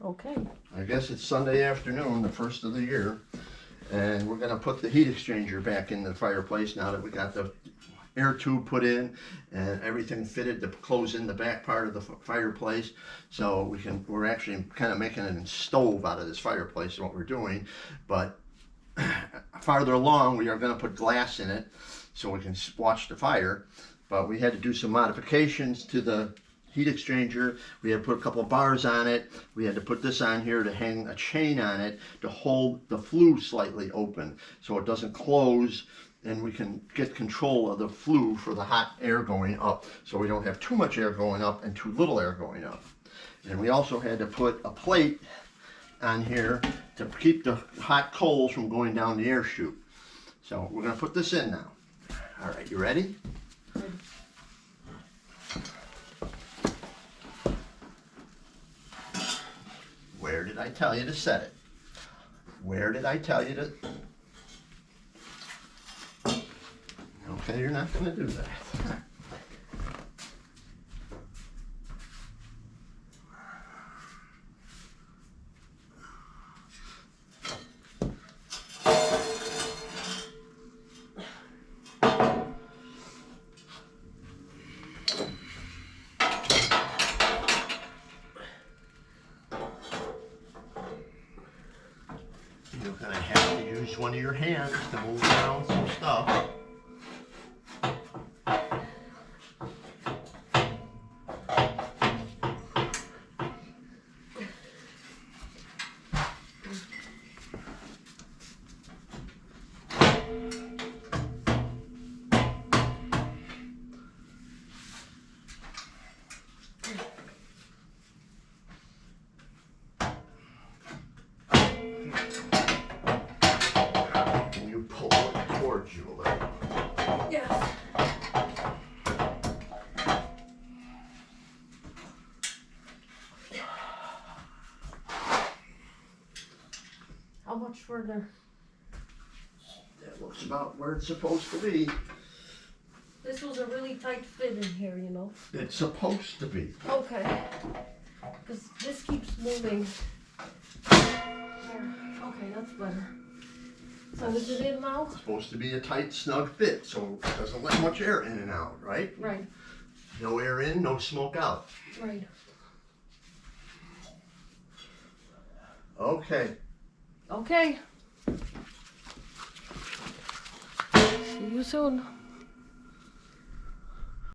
Okay. I guess it's Sunday afternoon, the first of the year, and we're gonna put the heat exchanger back in the fireplace now that we got the air tube put in and everything fitted to close in the back part of the fireplace. So we're actually kind of making a stove out of this fireplace is what we're doing. But farther along, we are gonna put glass in it so we can watch the fire. But we had to do some modifications to the heat exchanger. We had to put a couple of bars on it. We had to put this on here to hang a chain on it to hold the flue slightly open so it doesn't close, and we can get control of the flue for the hot air going up so we don't have too much air going up and too little air going up. And we also had to put a plate on here to keep the hot coals from going down the air chute. So we're gonna put this in now. All right, you ready? Where did I tell you to set it? Where did I tell you to? Okay, you're not going to do that. You're going to have to use one of your hands to move around some stuff. Can you pull it towards you a little? Yes. How much further? That looks about where it's supposed to be. This was a really tight fit in here, you know. It's supposed to be. Okay. Because this keeps moving. There. Okay, that's better. So is it in now? It's supposed to be a tight, snug fit, so it doesn't let much air in and out, right? Right. No air in, no smoke out. Right. Okay. Okay. See you soon.